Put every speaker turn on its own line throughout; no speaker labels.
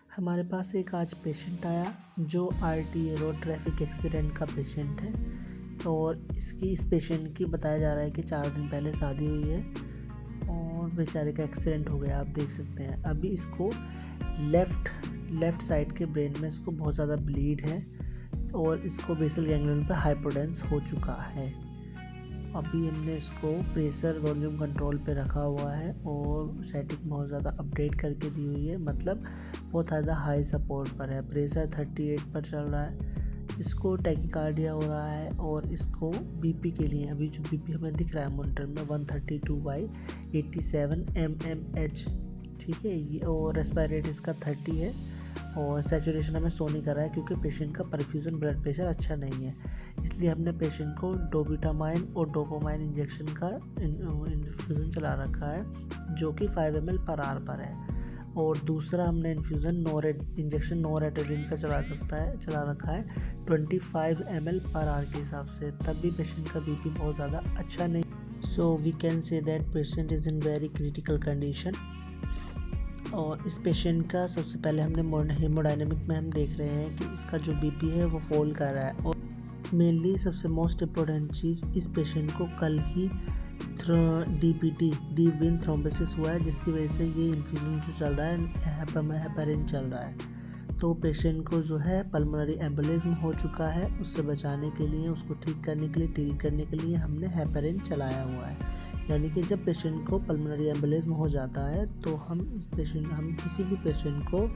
हमारे पास एक आज पेशेंट आया जो आरटीए रोड ट्रैफिक एक्सीडेंट का पेशेंट है और इस पेशेंट की बताया जा रहा है कि 4 दिन पहले शादी हुई है और बेचारे का एक्सीडेंट हो गया। आप देख सकते हैं अभी इसको लेफ़्ट साइड के ब्रेन में इसको बहुत ज़्यादा ब्लीड है और इसको बेसल गैंग्लियन पर हाइपोटेंस हो चुका है। अभी हमने इसको प्रेशर वॉल्यूम कंट्रोल पे रखा हुआ है और सेटिंग बहुत ज़्यादा अपडेट करके दी हुई है, मतलब बहुत ज़्यादा हाई सपोर्ट पर है। प्रेशर 38 पर चल रहा है, इसको टैकीकार्डिया हो रहा है और इसको बीपी के लिए अभी जो बीपी हमें दिख रहा है मॉनिटर में 132/87 mmH, ठीक है ये, और रेस्पिरेट इसका 30 है और सैचुरेशन हमें शो नहीं कर रहा है क्योंकि पेशेंट का परफ्यूजन ब्लड प्रेशर अच्छा नहीं है, इसलिए हमने पेशेंट को डोबुटामाइन और डोपामाइन इंजेक्शन का इन्फ्यूज़न चला रखा है जो कि 5 ml पर आवर पर है। और दूसरा हमने इन्फ्यूज़न इंजेक्शन नोरेटेडिन का चला रखा है 25 ml पर आवर के हिसाब से, तब भी पेशेंट का बीपी बहुत ज़्यादा अच्छा नहीं। So we can say that patient is in very critical condition. और इस पेशेंट का सबसे पहले हमने हेमोडायनेमिक में हम देख रहे हैं कि इसका जो बीपी है वो फॉल कर रहा है। और मेनली सबसे मोस्ट इम्पोर्टेंट चीज़, इस पेशेंट को कल ही डीपीटी डीप वेन थ्रोम्बोसिस हुआ है जिसकी वजह से ये इन्फ्यूजन जो चल रहा है हेपारिन चल रहा है। तो पेशेंट को जो है पल्मोनरी एम्बोलिज्म हो चुका है, उससे बचाने के लिए, उसको ठीक करने के लिए, ट्रीट करने के लिए हमने हेपारिन चलाया हुआ है। यानी कि जब पेशेंट को पल्मोनरी एम्बोलिज्म हो जाता है तो हम किसी भी पेशेंट को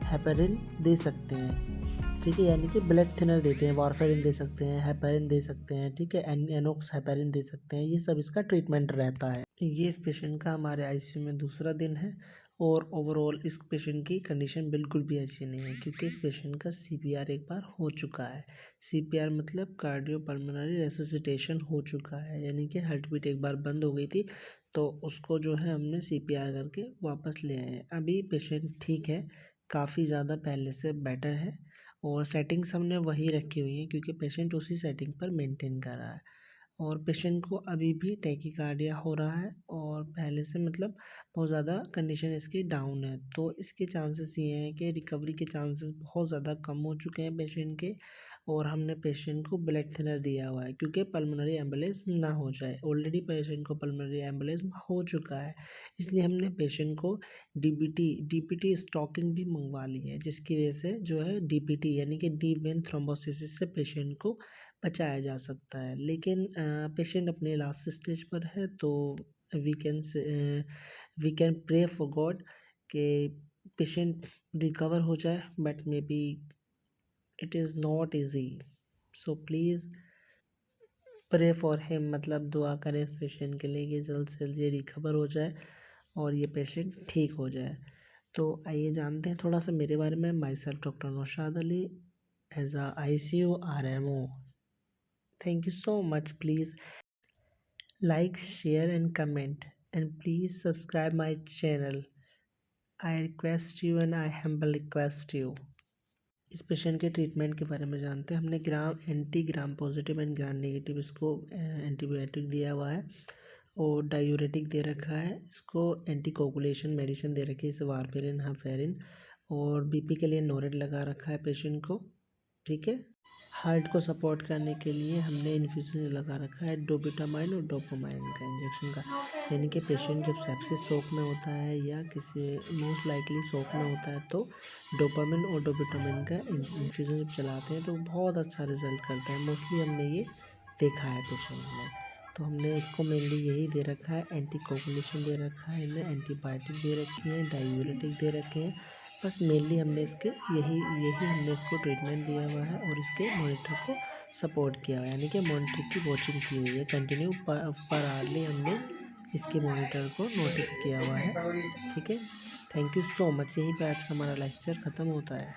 हेपारिन दे सकते हैं, ठीक है। यानी कि ब्लड थिनर देते हैं, वारफेरिन दे सकते हैं, हेपारिन दे सकते हैं, ठीक है, एनोक्स हेपारिन दे सकते हैं, ये सब इसका ट्रीटमेंट रहता है। ये इस पेशेंट का हमारे आईसीयू में दूसरा दिन है और ओवरऑल इस पेशेंट की कंडीशन बिल्कुल भी अच्छी नहीं है क्योंकि इस पेशेंट का सीपीआर एक बार हो चुका है। सीपीआर मतलब कार्डियोपल्मोनरी रेससिटेशन हो चुका है, यानी कि हार्ट बीट एक बार बंद हो गई थी तो उसको जो है हमने सीपीआर करके वापस ले आए हैं। अभी पेशेंट ठीक है, काफ़ी ज़्यादा पहले से बेटर है और सेटिंग्स हमने वही रखी हुई हैं क्योंकि पेशेंट उसी सेटिंग पर मेंटेन कर रहा है। और पेशेंट को अभी भी टैकीकार्डिया हो रहा है और पहले से मतलब बहुत ज़्यादा कंडीशन इसकी डाउन है, तो इसके चांसेस ये हैं कि रिकवरी के चांसेस बहुत ज़्यादा कम हो चुके हैं पेशेंट के। और हमने पेशेंट को ब्लड थिनर दिया हुआ है क्योंकि पल्मोनरी एम्बोलिज्म ना हो जाए। ऑलरेडी पेशेंट को पल्मोनरी एम्बोलिज्म हो चुका है, इसलिए हमने पेशेंट को डीपीटी स्टॉकिंग भी मंगवा ली है जिसकी वजह से जो है डीपीटी यानी कि डीप वेन थ्रोम्बोसिस से पेशेंट को बचाया जा सकता है। लेकिन पेशेंट अपने लास्ट स्टेज पर है तो we can pray for God कि पेशेंट रिकवर हो जाए, but maybe it is not easy. So please pray for him, मतलब दुआ करें इस पेशेंट के लिए कि जल्द से जल्द ये रिकवर हो जाए और ये पेशेंट ठीक हो जाए। तो आइए जानते हैं थोड़ा सा मेरे बारे में। Myself doctor Naushad Ali as a ICU RMO। Thank you so much. Please like, share and comment, and please subscribe my channel. I request you and I humble request you. इस पेशेंट के ट्रीटमेंट के बारे में जानते हैं। हमने gram positive and gram negative इसको antibiotic दिया हुआ है और डायूरेटिक दे रखा है, इसको एंटीकोगुलेशन मेडिसिन दे रखी है, इसे वारफेरिन हाफेरिन, और बीपी के लिए नोरेट लगा रखा है पेशेंट को, ठीक है। हार्ट को सपोर्ट करने के लिए हमने इन्फ्यूज़न लगा रखा है डोबुटामाइन और डोपामाइन का इंजेक्शन का। यानी कि पेशेंट जब सेप्सिस शॉक में होता है या किसी मोस्ट लाइकली शॉक में होता है तो डोपामाइन और डोबुटामाइन का इन्फ्यूज़न जब चलाते हैं तो बहुत अच्छा रिजल्ट करता है। मोस्टली हमने ये देखा है पेशेंट में, तो हमने इसको मेनली यही दे रखा है, एंटीकोगुलेशन दे रखा है, इन्हें एंटीबायोटिक दे रखी है, डायूरेटिक दे रखे हैं। बस मेनली हमने इसके यही हमने इसको ट्रीटमेंट दिया हुआ है और इसके मॉनिटर को सपोर्ट किया हुआ है, यानी कि मॉनिटर की वॉचिंग की हुई है कंटिन्यू पर आवरली हमने इसके मॉनिटर को नोटिस किया हुआ है, ठीक है। Thank you so much. यहीं पे आज का हमारा लेक्चर ख़त्म होता है।